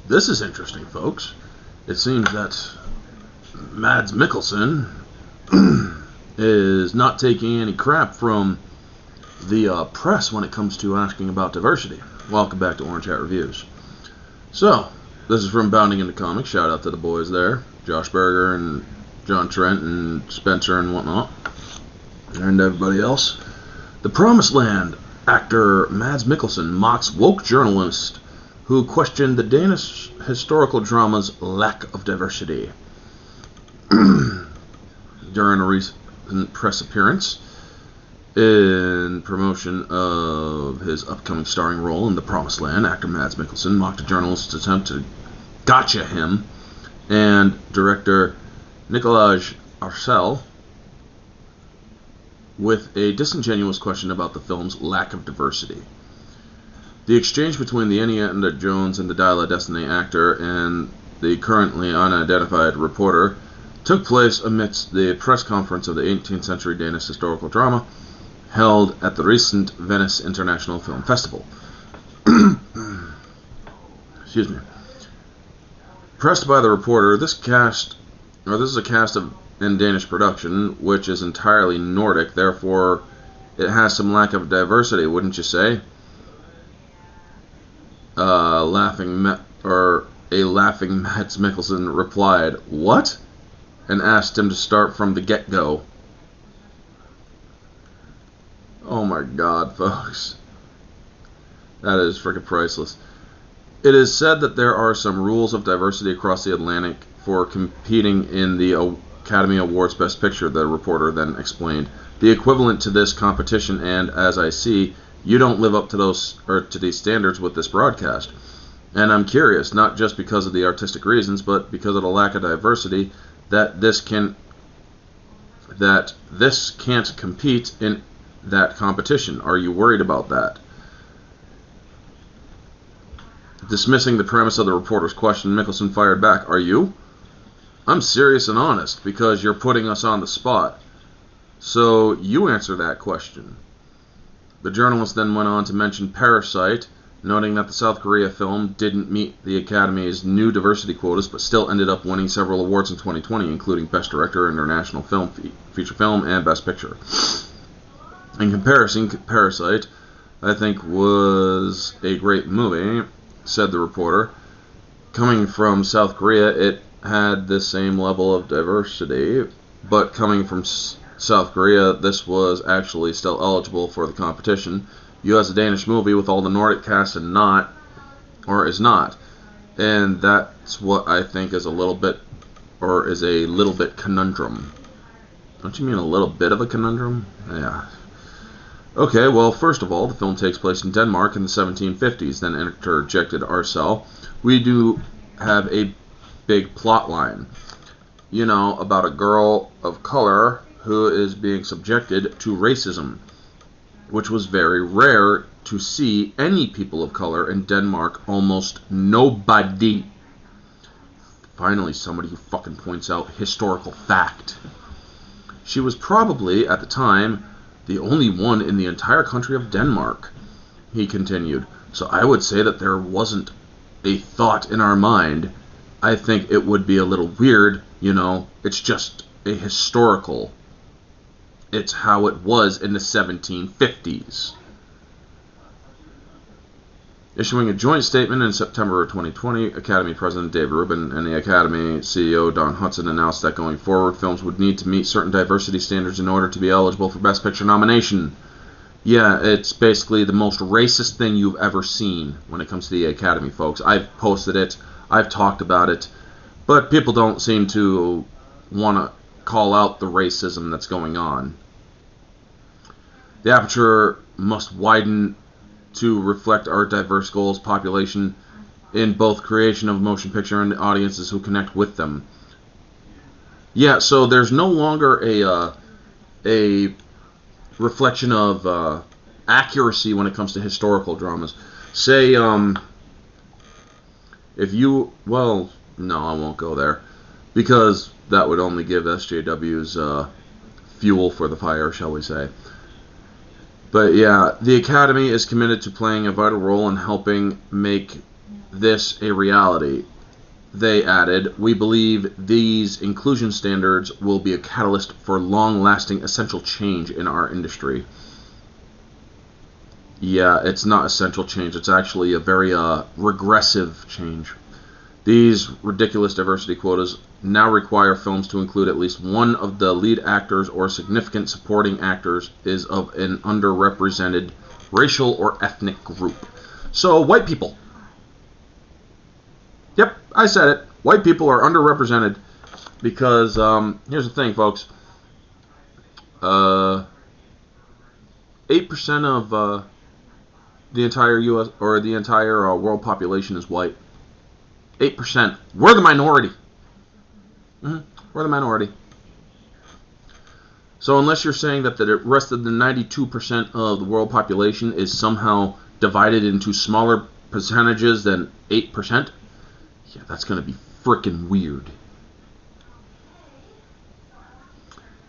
This is interesting, folks. It seems that Mads Mikkelsen is not taking any crap from the press when it comes to asking about diversity. Welcome back to Orange Hat Reviews. So, this is from Bounding into Comics. Shout out to the boys there, Josh Berger and John Trent and Spencer and whatnot, and everybody else. The Promised Land actor Mads Mikkelsen mocks woke journalist who questioned the Danish historical drama's lack of diversity. During a recent press appearance in promotion of his upcoming starring role in The Promised Land, actor Mads Mikkelsen mocked a journalist's attempt to gotcha him and director Nicolaj Arcel with a disingenuous question about the film's lack of diversity. The exchange between the Indiana Jones and the Dial of Destiny actor and the currently unidentified reporter took place amidst the press conference of the 18th century Danish historical drama held at the recent Venice International Film Festival. Excuse me. Pressed by the reporter, this is a cast in Danish production, which is entirely Nordic, therefore it has some lack of diversity, wouldn't you say? Laughing Mads Mikkelsen replied, "What?" and asked him to start from the get-go. Oh my god, folks. That is freaking priceless. It is said that there are some rules of diversity across the Atlantic for competing in the Academy Awards Best Picture, the reporter then explained. The equivalent to this competition, and as I see, you don't live up to these standards with this broadcast. And I'm curious, not just because of the artistic reasons, but because of the lack of diversity, that this can't compete in that competition. Are you worried about that? Dismissing the premise of the reporter's question, Mikkelsen fired back, "Are you? I'm serious and honest, because you're putting us on the spot. So you answer that question." The journalist then went on to mention Parasite, noting that the South Korea film didn't meet the Academy's new diversity quotas, but still ended up winning several awards in 2020, including Best Director, International Film, Feature Film, and Best Picture. In comparison, Parasite, I think, was a great movie, said the reporter. Coming from South Korea, it had the same level of diversity, but coming from South Korea, this was actually still eligible for the competition. You as a Danish movie with all the Nordic cast and is not. And that's what I think is a little bit conundrum. Don't you mean a little bit of a conundrum? Yeah. Okay, well, first of all, the film takes place in Denmark in the 1750s, then interjected Arcel. We do have a big plot line, about a girl of color who is being subjected to racism, which was very rare to see any people of color in Denmark, almost nobody. Finally, somebody who fucking points out historical fact. She was probably, at the time, the only one in the entire country of Denmark, he continued. So I would say that there wasn't a thought in our mind. I think it would be a little weird, it's just a historical. It's how it was in the 1750s. Issuing a joint statement in September of 2020, Academy President Dave Rubin and the Academy CEO Don Hudson announced that going forward, films would need to meet certain diversity standards in order to be eligible for Best Picture nomination. Yeah, it's basically the most racist thing you've ever seen when it comes to the Academy, folks. I've posted it, I've talked about it, but people don't seem to want to call out the racism that's going on. The aperture must widen to reflect our diverse goals population in both creation of motion picture and the audiences who connect with them. Yeah, so there's no longer a reflection of accuracy when it comes to historical dramas. Say, if you, well, no, I won't go there, because that would only give SJWs fuel for the fire, shall we say. But yeah, the Academy is committed to playing a vital role in helping make this a reality. They added, "We believe these inclusion standards will be a catalyst for long-lasting essential change in our industry." Yeah, it's not essential change. It's actually a very regressive change. These ridiculous diversity quotas now require films to include at least one of the lead actors or significant supporting actors is of an underrepresented racial or ethnic group. So, white people. Yep, I said it. White people are underrepresented because, here's the thing, folks. 8% of the entire U.S. or the entire world population is white. 8%. We're the minority. We're the minority. So unless you're saying that the rest of the 92% of the world population is somehow divided into smaller percentages than 8%, yeah, that's going to be frickin' weird.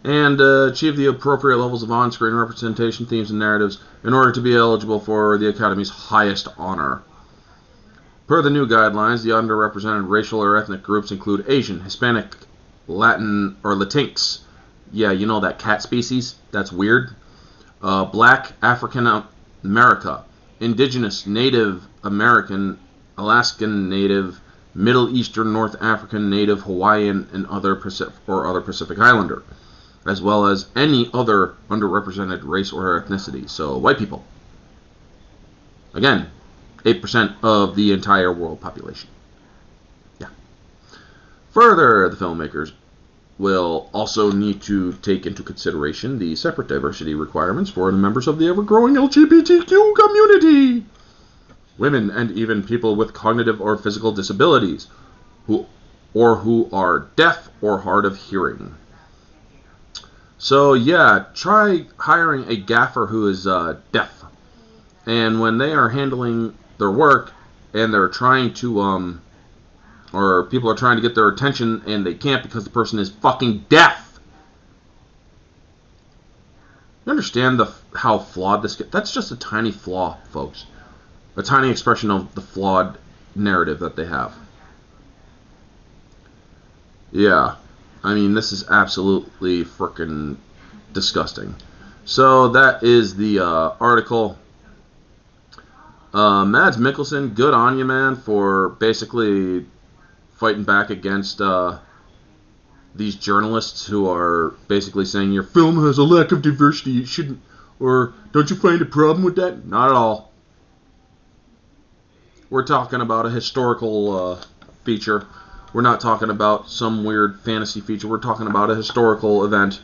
And achieve the appropriate levels of on-screen representation, themes, and narratives in order to be eligible for the Academy's highest honor. Per the new guidelines, the underrepresented racial or ethnic groups include Asian, Hispanic, Latin, or Latinx. Yeah, you know that cat species? That's weird. Black, African America, Indigenous, Native American, Alaskan Native, Middle Eastern, North African, Native, Hawaiian, and other Pacific Islander, as well as any other underrepresented race or ethnicity. So, white people. Again, 8% of the entire world population. Yeah. Further, the filmmakers will also need to take into consideration the separate diversity requirements for the members of the ever-growing LGBTQ community. Women and even people with cognitive or physical disabilities who are deaf or hard of hearing. So yeah, try hiring a gaffer who is deaf. And when they are handling their work and they're trying to or people are trying to get their attention and they can't because the person is fucking deaf. You understand how flawed this gets? That's just a tiny flaw, folks. A tiny expression of the flawed narrative that they have. Yeah. I mean, this is absolutely frickin' disgusting. So that is the article. Mads Mikkelsen, good on you, man, for basically fighting back against these journalists who are basically saying your film has a lack of diversity. It shouldn't, or don't you find a problem with that? Not at all. We're talking about a historical feature. We're not talking about some weird fantasy feature. We're talking about a historical event.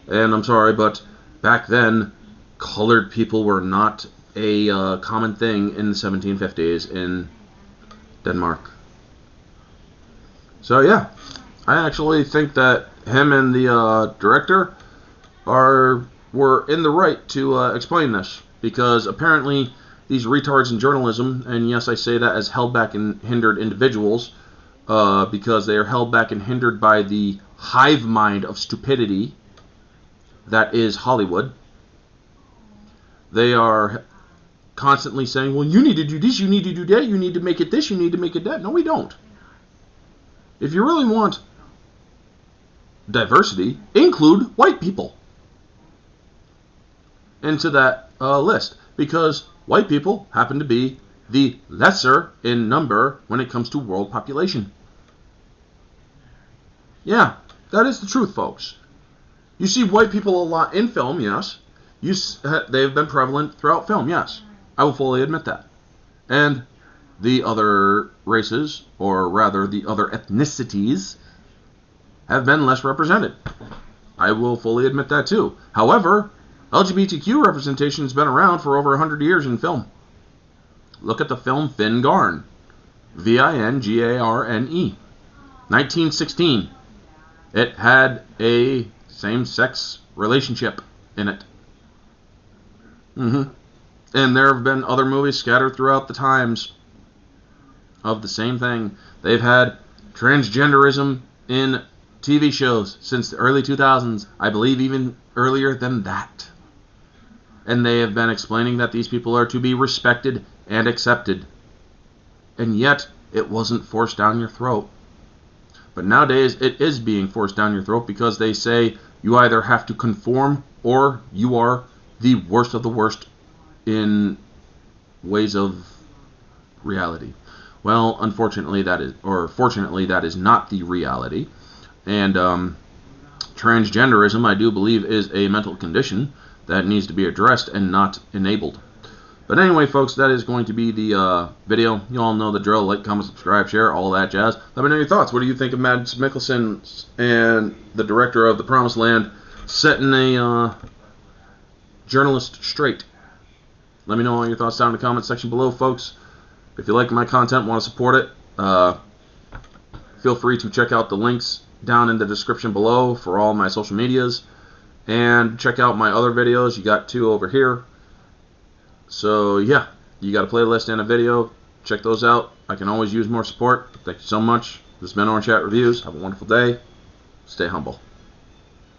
And I'm sorry, but back then, colored people were not a common thing in the 1750s in Denmark. So yeah, I actually think that him and the director were in the right to explain this, because apparently these retards in journalism, and yes, I say that as held back and hindered individuals, because they are held back and hindered by the hive mind of stupidity that is Hollywood. They are constantly saying, well, you need to do this, you need to do that, you need to make it this, you need to make it that. No, we don't. If you really want diversity, include white people into that list, because white people happen to be the lesser in number when it comes to world population. Yeah, that is the truth, folks. You see white people a lot in film, yes. They've been prevalent throughout film, yes. I will fully admit that. And the other races, or rather the other ethnicities, have been less represented. I will fully admit that too. However, LGBTQ representation has been around for over 100 years in film. Look at the film Fingarn. Vingarne. 1916. It had a same-sex relationship in it. And there have been other movies scattered throughout the times of the same thing. They've had transgenderism in TV shows since the early 2000s. I believe even earlier than that. And they have been explaining that these people are to be respected and accepted. and yet it wasn't forced down your throat. But nowadays it is being forced down your throat because they say you either have to conform or you are the worst of the worst in ways of reality. Well, unfortunately that is, or fortunately that is not the reality. And transgenderism, I do believe, is a mental condition that needs to be addressed and not enabled. But anyway, folks, that is going to be the video. You all know the drill. Like, comment, subscribe, share, all that jazz. Let me know your thoughts. What do you think of Mads Mikkelsen and the director of The Promised Land setting a journalist straight? Let me know all your thoughts down in the comment section below, folks. If you like my content, want to support it, feel free to check out the links down in the description below for all my social medias. And check out my other videos. You got 2 over here. So yeah, you got a playlist and a video. Check those out. I can always use more support. Thank you so much. This has been Orange Chat Reviews. Have a wonderful day. Stay humble.